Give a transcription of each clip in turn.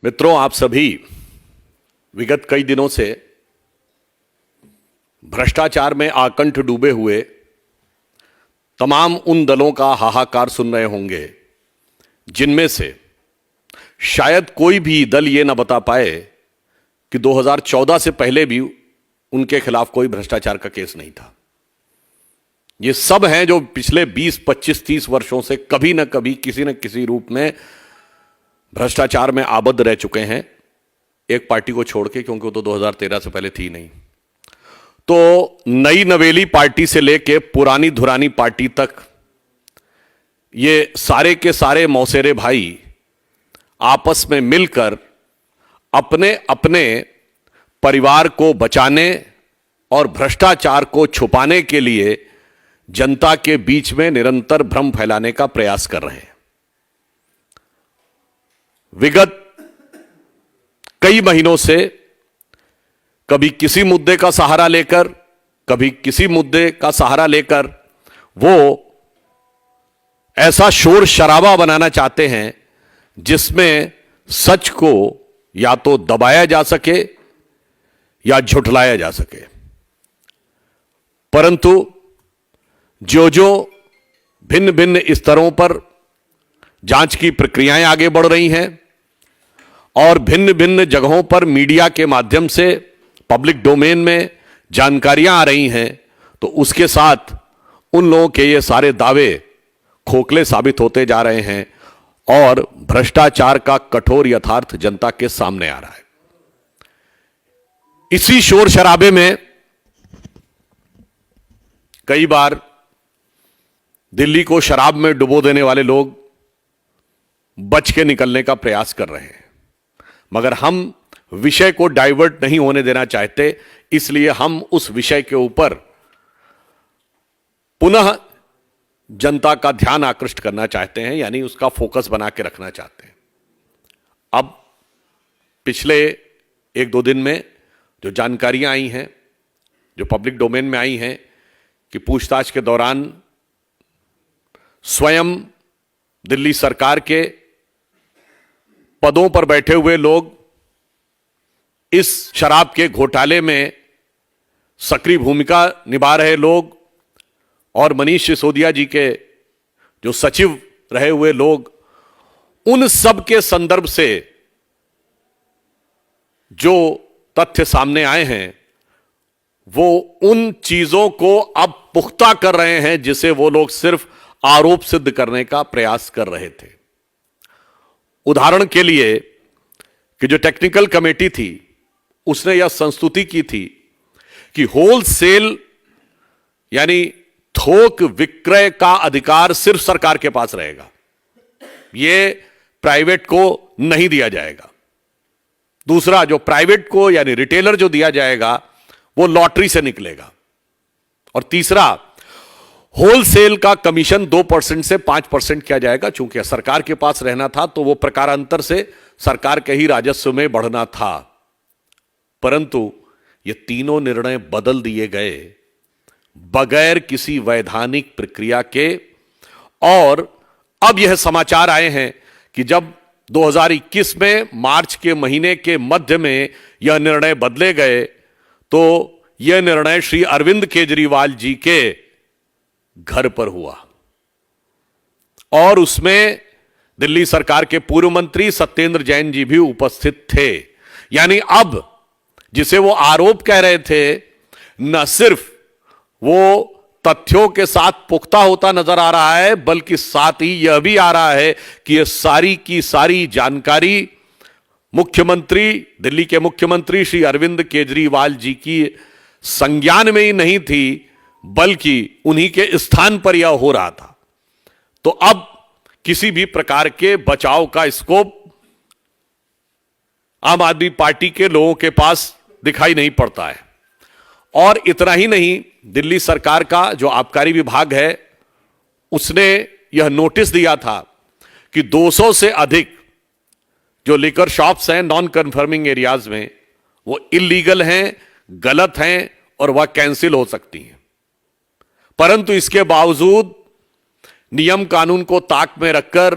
मित्रों, आप सभी विगत कई दिनों से भ्रष्टाचार में आकंठ डूबे हुए तमाम उन दलों का हाहाकार सुन रहे होंगे जिनमें से शायद कोई भी दल ये ना बता पाए कि 2014 से पहले भी उनके खिलाफ कोई भ्रष्टाचार का केस नहीं था। ये सब हैं जो पिछले 20, 25, 30 वर्षों से कभी ना कभी किसी न किसी रूप में भ्रष्टाचार में आबद्ध रह चुके हैं, एक पार्टी को छोड़ के, क्योंकि वो तो 2013 से पहले थी नहीं। तो नई नवेली पार्टी से लेके पुरानी धुरानी पार्टी तक ये सारे के सारे मौसेरे भाई आपस में मिलकर अपने अपने परिवार को बचाने और भ्रष्टाचार को छुपाने के लिए जनता के बीच में निरंतर भ्रम फैलाने का प्रयास कर रहे हैं। विगत कई महीनों से कभी किसी मुद्दे का सहारा लेकर, कभी किसी मुद्दे का सहारा लेकर वो ऐसा शोर शराबा बनाना चाहते हैं जिसमें सच को या तो दबाया जा सके या झुठलाया जा सके। परंतु जो जो भिन्न भिन्न स्तरों पर जांच की प्रक्रियाएं आगे बढ़ रही हैं और भिन्न भिन्न जगहों पर मीडिया के माध्यम से पब्लिक डोमेन में जानकारियां आ रही हैं, तो उसके साथ उन लोगों के ये सारे दावे खोखले साबित होते जा रहे हैं और भ्रष्टाचार का कठोर यथार्थ जनता के सामने आ रहा है। इसी शोर शराबे में कई बार दिल्ली को शराब में डुबो देने वाले लोग बच के निकलने का प्रयास कर रहे हैं, मगर हम विषय को डाइवर्ट नहीं होने देना चाहते, इसलिए हम उस विषय के ऊपर पुनः जनता का ध्यान आकृष्ट करना चाहते हैं, यानी उसका फोकस बना के रखना चाहते हैं। अब पिछले 1-2 दिन में जो जानकारियां आई हैं, जो पब्लिक डोमेन में आई हैं कि पूछताछ के दौरान स्वयं दिल्ली सरकार के पदों पर बैठे हुए लोग इस शराब के घोटाले में सक्रिय भूमिका निभा रहे लोग और मनीष सिसोदिया जी के जो सचिव रहे हुए लोग, उन सब के संदर्भ से जो तथ्य सामने आए हैं वो उन चीजों को अब पुख्ता कर रहे हैं जिसे वो लोग सिर्फ आरोप सिद्ध करने का प्रयास कर रहे थे। उदाहरण के लिए कि जो टेक्निकल कमेटी थी उसने यह संस्तुति की थी कि होलसेल यानी थोक विक्रय का अधिकार सिर्फ सरकार के पास रहेगा, यह प्राइवेट को नहीं दिया जाएगा। दूसरा, जो प्राइवेट को यानी रिटेलर जो दिया जाएगा वो लॉटरी से निकलेगा। और तीसरा, होलसेल का कमीशन 2% से 5% किया जाएगा। चूंकि सरकार के पास रहना था तो वो प्रकारांतर से सरकार के ही राजस्व में बढ़ना था, परंतु ये तीनों निर्णय बदल दिए गए बगैर किसी वैधानिक प्रक्रिया के। और अब यह समाचार आए हैं कि जब 2021 में मार्च के महीने के मध्य में यह निर्णय बदले गए तो यह निर्णय श्री अरविंद केजरीवाल जी के घर पर हुआ और उसमें दिल्ली सरकार के पूर्व मंत्री सत्येंद्र जैन जी भी उपस्थित थे। यानी अब जिसे वो आरोप कह रहे थे, न सिर्फ वो तथ्यों के साथ पुख्ता होता नजर आ रहा है, बल्कि साथ ही यह भी आ रहा है कि यह सारी की सारी जानकारी मुख्यमंत्री, दिल्ली के मुख्यमंत्री श्री अरविंद केजरीवाल जी की संज्ञान में ही नहीं थी, बल्कि उन्हीं के स्थान पर यह हो रहा था। तो अब किसी भी प्रकार के बचाव का स्कोप आम आदमी पार्टी के लोगों के पास दिखाई नहीं पड़ता है। और इतना ही नहीं, दिल्ली सरकार का जो आबकारी विभाग है उसने यह नोटिस दिया था कि 200 से अधिक जो लिकर शॉप्स हैं नॉन कन्फर्मिंग एरियाज में, वो इलीगल हैं, गलत हैं और वह कैंसिल हो सकती हैं। परंतु इसके बावजूद नियम कानून को ताक में रखकर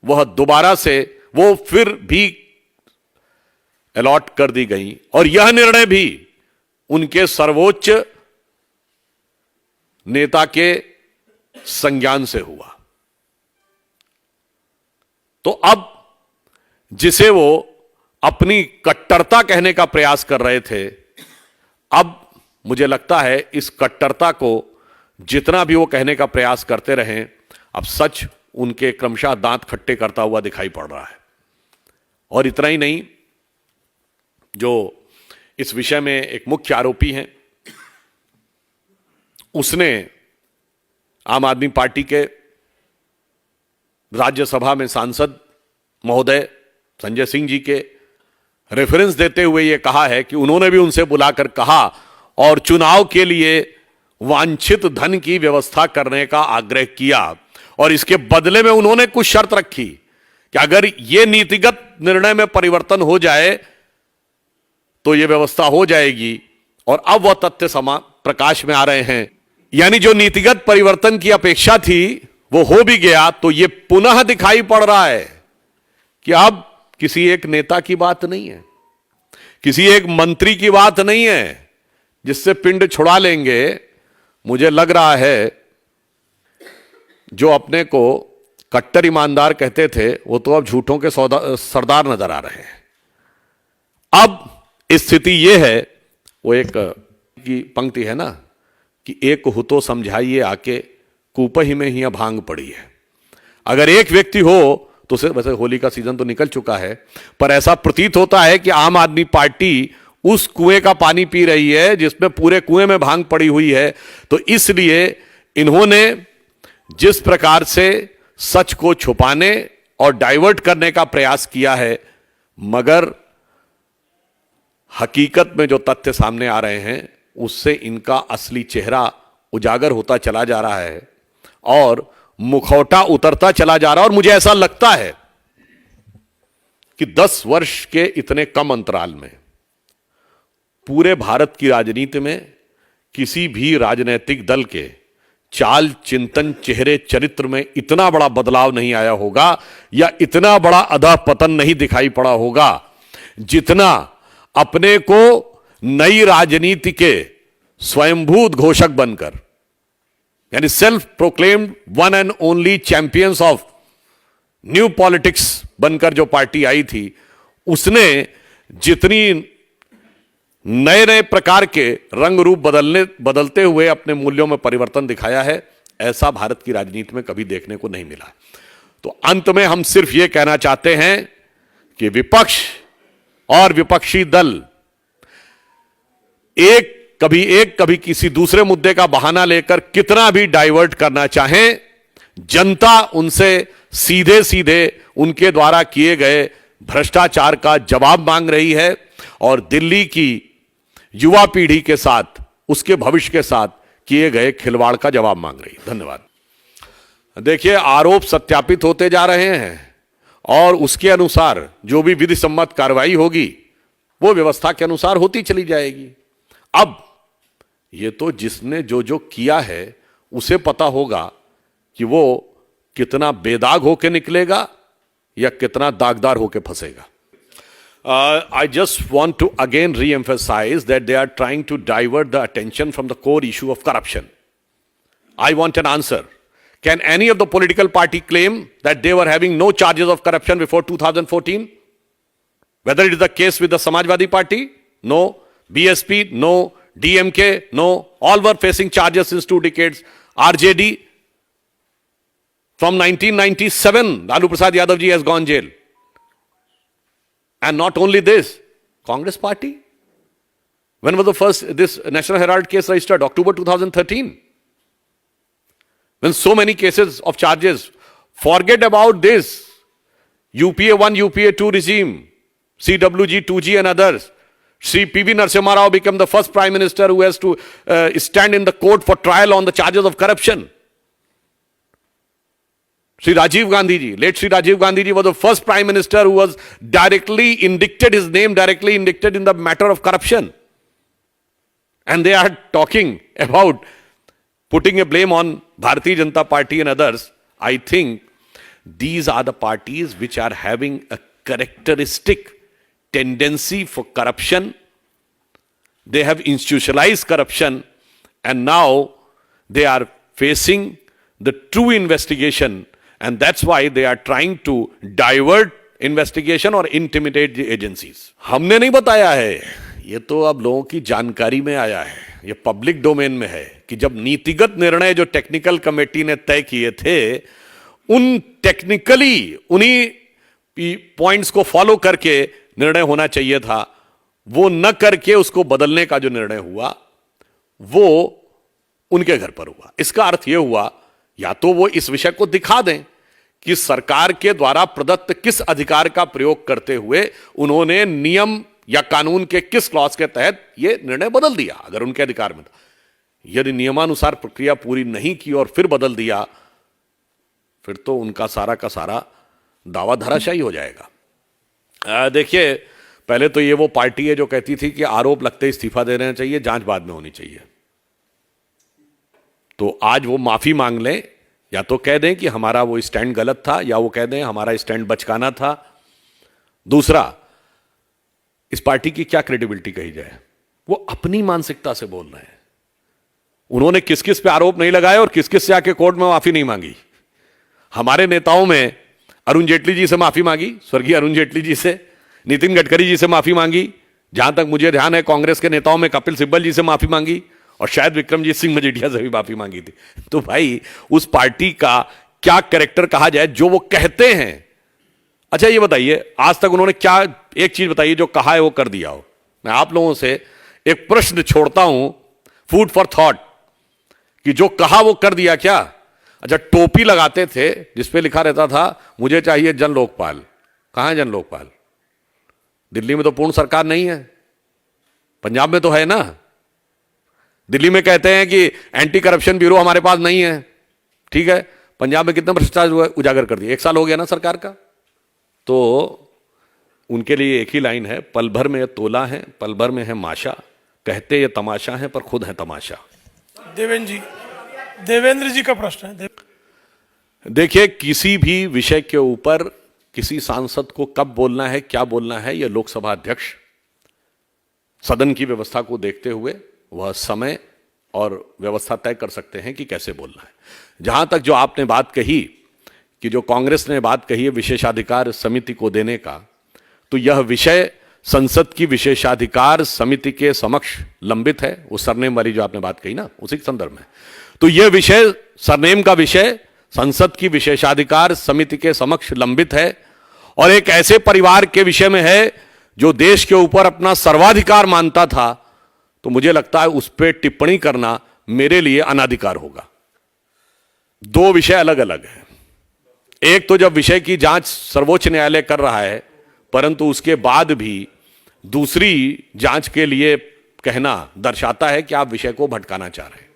वह दोबारा से वो फिर भी अलॉट कर दी गई और यह निर्णय भी उनके सर्वोच्च नेता के संज्ञान से हुआ। तो अब जिसे वो अपनी कट्टरता कहने का प्रयास कर रहे थे, अब मुझे लगता है इस कट्टरता को जितना भी वो कहने का प्रयास करते रहें, अब सच उनके क्रमशः दांत खट्टे करता हुआ दिखाई पड़ रहा है। और इतना ही नहीं, जो इस विषय में एक मुख्य आरोपी हैं, उसने आम आदमी पार्टी के राज्यसभा में सांसद महोदय संजय सिंह जी के रेफरेंस देते हुए यह कहा है कि उन्होंने भी उनसे बुलाकर कहा और चुनाव के लिए वांछित धन की व्यवस्था करने का आग्रह किया, और इसके बदले में उन्होंने कुछ शर्त रखी कि अगर यह नीतिगत निर्णय में परिवर्तन हो जाए तो यह व्यवस्था हो जाएगी। और अब वह तथ्य प्रकाश में आ रहे हैं, यानी जो नीतिगत परिवर्तन की अपेक्षा थी वो हो भी गया। तो यह पुनः दिखाई पड़ रहा है कि अब किसी एक नेता की बात नहीं है, किसी एक मंत्री की बात नहीं है जिससे पिंड छुड़ा लेंगे। मुझे लग रहा है जो अपने को कट्टर ईमानदार कहते थे वो तो अब झूठों के सरदार नजर आ रहे हैं। अब स्थिति यह है, वो एक की पंक्ति है ना कि एक हो तो समझाइए आके, कूपही में ही भांग पड़ी है। अगर एक व्यक्ति हो तो सिर्फ, वैसे होली का सीजन तो निकल चुका है, पर ऐसा प्रतीत होता है कि आम आदमी पार्टी उस कुएं का पानी पी रही है जिसमें पूरे कुएं में भांग पड़ी हुई है। तो इसलिए इन्होंने जिस प्रकार से सच को छुपाने और डाइवर्ट करने का प्रयास किया है, मगर हकीकत में जो तथ्य सामने आ रहे हैं उससे इनका असली चेहरा उजागर होता चला जा रहा है और मुखौटा उतरता चला जा रहा है। और मुझे ऐसा लगता है कि 10 वर्ष के इतने कम अंतराल में पूरे भारत की राजनीति में किसी भी राजनीतिक दल के चाल, चिंतन, चेहरे, चरित्र में इतना बड़ा बदलाव नहीं आया होगा या इतना बड़ा अधःपतन नहीं दिखाई पड़ा होगा जितना अपने को नई राजनीति के स्वयंभूत घोषक बनकर, यानी self proclaimed one and only champions of new politics बनकर जो पार्टी आई थी, उसने जितनी नए नए प्रकार के रंग रूप बदलते हुए अपने मूल्यों में परिवर्तन दिखाया है, ऐसा भारत की राजनीति में कभी देखने को नहीं मिला। तो अंत में हम सिर्फ यह कहना चाहते हैं कि विपक्ष और विपक्षी दल कभी किसी दूसरे मुद्दे का बहाना लेकर कितना भी डाइवर्ट करना चाहें, जनता उनसे सीधे सीधे उनके द्वारा किए गए भ्रष्टाचार का जवाब मांग रही है और दिल्ली की युवा पीढ़ी के साथ, उसके भविष्य के साथ किए गए खिलवाड़ का जवाब मांग रही है। धन्यवाद। देखिए, आरोप सत्यापित होते जा रहे हैं और उसके अनुसार जो भी विधि सम्मत कार्रवाई होगी वो व्यवस्था के अनुसार होती चली जाएगी। अब ये तो जिसने जो किया है उसे पता होगा कि वो कितना बेदाग होके निकलेगा या कितना दागदार होके फंसेगा। I just want to again re-emphasize that they are trying to divert the attention from the core issue of corruption. I want an answer. Can any of the political party claim that they were having no charges of corruption before 2014? Whether it is the case with the Samajwadi Party? No. BSP? No. DMK? No. All were facing charges since 2 decades. RJD? From 1997, Lalu Prasad Yadav ji has gone jail. And not only this, Congress Party. When was the first, this National Herald case registered? October 2013. When so many cases of charges. Forget about this. UPA 1, UPA 2 regime, CWG, 2G and others. Sri P.V. Narasimha Rao became the first Prime Minister who has to stand in the court for trial on the charges of corruption. Sri Rajiv Gandhi ji, late Sri Rajiv Gandhi ji was the first Prime Minister who was directly indicted, his name directly indicted in the matter of corruption. And they are talking about putting a blame on Bharatiya Janata Party and others. I think these are the parties which are having a characteristic tendency for corruption. They have institutionalized corruption, and now they are facing the true investigation, and that's why they are trying to divert investigation और intimidate the agencies. हमने नहीं बताया है, ये तो अब लोगों की जानकारी में आया है, ये पब्लिक डोमेन में है कि जब नीतिगत निर्णय जो टेक्निकल कमेटी ने तय किए थे, उन टेक्निकली उन्हीं पॉइंट्स को फॉलो करके निर्णय होना चाहिए था, वो न करके उसको बदलने का जो निर्णय हुआ वो उनके घर पर हुआ। इसका अर्थ यह हुआ या तो वो इस विषय को दिखा दें कि सरकार के द्वारा प्रदत्त किस अधिकार का प्रयोग करते हुए उन्होंने नियम या कानून के किस क्लॉज के तहत यह निर्णय बदल दिया, अगर उनके अधिकार में था। यदि नियमानुसार प्रक्रिया पूरी नहीं की और फिर बदल दिया, फिर तो उनका सारा का सारा दावा धराशायी हो जाएगा। देखिए, पहले तो ये वो पार्टी है जो कहती थी कि आरोप लगते इस्तीफा दे देना चाहिए, जांच बाद में होनी चाहिए। तो आज वो माफी मांग लें, या तो कह दें कि हमारा वो स्टैंड गलत था, या वो कह दें हमारा स्टैंड बचकाना था। दूसरा, इस पार्टी की क्या क्रेडिबिलिटी कही जाए, वो अपनी मानसिकता से बोल रहे हैं। उन्होंने किस किस पे आरोप नहीं लगाए और किस किस से आके कोर्ट में माफी नहीं मांगी। हमारे नेताओं में अरुण जेटली जी से माफी मांगी, स्वर्गीय अरुण जेटली जी से, नितिन गडकरी जी से माफी मांगी, जहां तक मुझे ध्यान है कांग्रेस के नेताओं में कपिल सिब्बल जी से माफी मांगी, और शायद विक्रमजीत सिंह मजीठिया से भी माफी मांगी थी। तो भाई, उस पार्टी का क्या कैरेक्टर कहा जाए जो वो कहते हैं। अच्छा ये बताइए, आज तक उन्होंने क्या एक चीज बताइए जो कहा है वो कर दिया हो। मैं आप लोगों से एक प्रश्न छोड़ता हूं, फूड फॉर थॉट, कि जो कहा वो कर दिया क्या? अच्छा, टोपी लगाते थे जिसपे लिखा रहता था मुझे चाहिए जन लोकपाल। कहां है जन लोकपाल? दिल्ली में तो पूर्ण सरकार नहीं है, पंजाब में तो है ना। दिल्ली में कहते हैं कि एंटी करप्शन ब्यूरो हमारे पास नहीं है, ठीक है। पंजाब में कितना भ्रष्टाचार उजागर कर दिया, 1 साल हो गया ना सरकार का। तो उनके लिए एक ही लाइन है, पल भर में तोला है, पल भर में है माशा, कहते ये तमाशा है पर खुद है तमाशा। देवेंद्र जी का प्रश्न है। देखिए, किसी भी विषय के ऊपर किसी सांसद को कब बोलना है, क्या बोलना है, यह लोकसभा अध्यक्ष सदन की व्यवस्था को देखते हुए वह समय और व्यवस्था तय कर सकते हैं कि कैसे बोलना है। जहां तक जो आपने बात कही कि जो कांग्रेस ने बात कही है विशेषाधिकार समिति को देने का, तो यह विषय संसद की विशेषाधिकार समिति के समक्ष लंबित है। वो सरनेम वाली जो आपने बात कही ना, उसी के संदर्भ में। तो यह विषय, सरनेम का विषय संसद की विशेषाधिकार समिति के समक्ष लंबित है, और एक ऐसे परिवार के विषय में है जो देश के ऊपर अपना सर्वाधिकार मानता था। तो मुझे लगता है उस पर टिप्पणी करना मेरे लिए अनाधिकार होगा। दो विषय अलग अलग हैं। एक तो जब विषय की जांच सर्वोच्च न्यायालय कर रहा है, परंतु उसके बाद भी दूसरी जांच के लिए कहना दर्शाता है कि आप विषय को भटकाना चाह रहे हैं।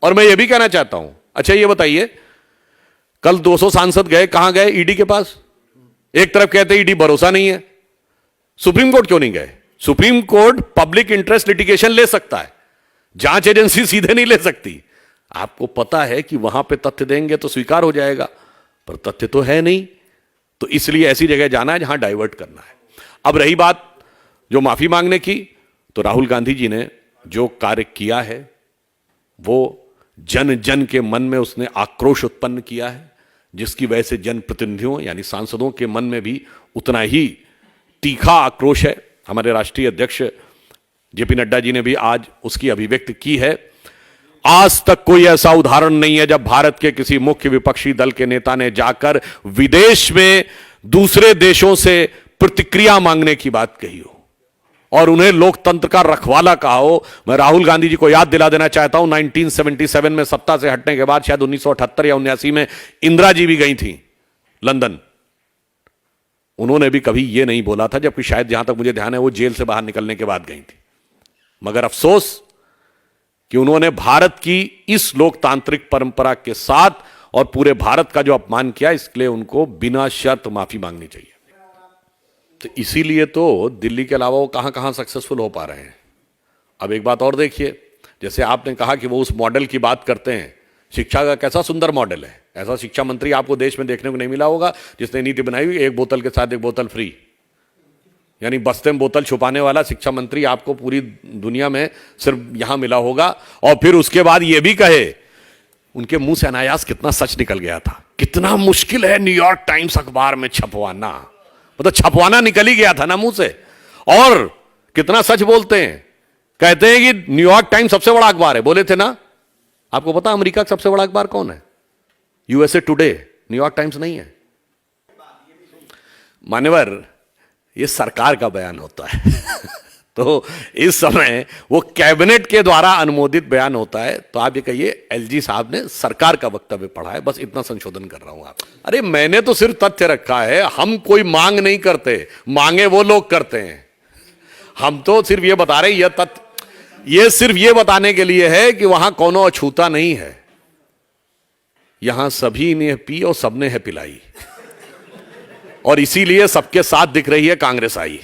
और मैं यह भी कहना चाहता हूं, अच्छा ये बताइए, कल 200 सांसद गए, कहां गए? ईडी के पास। एक तरफ कहते ईडी भरोसा नहीं है, सुप्रीम कोर्ट क्यों नहीं गए? Supreme court public interest litigation ले सकता है, जांच एजेंसी सीधे नहीं ले सकती। आपको पता है कि वहां पे तथ्य देंगे तो स्वीकार हो जाएगा, पर तथ्य तो है नहीं। तो इसलिए ऐसी जगह जाना है जहां डाइवर्ट करना है। अब रही बात जो माफी मांगने की, तो राहुल गांधी जी ने जो कार्य किया है वो जन जन के मन में उसने आक्रोश उत्पन्न किया है, जिसकी वजह से जनप्रतिनिधियों यानी सांसदों के मन में भी उतना ही तीखा आक्रोश है। हमारे राष्ट्रीय अध्यक्ष जेपी नड्डा जी ने भी आज उसकी अभिव्यक्ति की है। आज तक कोई ऐसा उदाहरण नहीं है जब भारत के किसी मुख्य विपक्षी दल के नेता ने जाकर विदेश में दूसरे देशों से प्रतिक्रिया मांगने की बात कही हो और उन्हें लोकतंत्र का रखवाला कहा हो। मैं राहुल गांधी जी को याद दिला देना चाहता हूं, 1977 में सत्ता से हटने के बाद शायद 1978 या 79 में इंदिरा जी भी गई थी लंदन। उन्होंने भी कभी यह नहीं बोला था, जबकि शायद जहां तक मुझे ध्यान है वो जेल से बाहर निकलने के बाद गई थी। मगर अफसोस कि उन्होंने भारत की इस लोकतांत्रिक परंपरा के साथ और पूरे भारत का जो अपमान किया, इसके लिए उनको बिना शर्त माफी मांगनी चाहिए। तो इसीलिए तो दिल्ली के अलावा वो कहां कहां सक्सेसफुल हो पा रहे हैं। अब एक बात और देखिए, जैसे आपने कहा कि वो उस मॉडल की बात करते हैं, शिक्षा का कैसा सुंदर मॉडल है। ऐसा शिक्षा मंत्री आपको देश में देखने को नहीं मिला होगा जिसने नीति बनाई हुई एक बोतल के साथ एक बोतल फ्री। यानी बस्ते में बोतल छुपाने वाला शिक्षा मंत्री आपको पूरी दुनिया में सिर्फ यहां मिला होगा। और फिर उसके बाद यह भी कहे, उनके मुंह से अनायास कितना सच निकल गया था। कितना मुश्किल है न्यूयॉर्क टाइम्स अखबार में छपवाना, मतलब छपवाना निकल ही गया था ना मुंह से। और कितना सच बोलते हैं, कहते हैं कि न्यूयॉर्क टाइम्स सबसे बड़ा अखबार है, बोले थे ना। आपको पता अमेरिका का सबसे बड़ा अखबार कौन है? यूएसए टुडे, न्यूयॉर्क टाइम्स नहीं है। मान्यवर, यह सरकार का बयान होता है तो इस समय वो कैबिनेट के द्वारा अनुमोदित बयान होता है। तो आप ये कहिए एलजी साहब ने सरकार का वक्तव्य पढ़ा है, बस इतना संशोधन कर रहा हूं आप। अरे मैंने तो सिर्फ तथ्य रखा है, हम कोई मांग नहीं करते, मांगे वो लोग करते हैं। हम तो सिर्फ ये बता रहे हैं, यह तथ्य ये सिर्फ ये बताने के लिए है कि वहां कोनो अछूता नहीं है, यहां सभी ने पी और सबने है पिलाई, और इसीलिए सबके साथ दिख रही है कांग्रेस आई।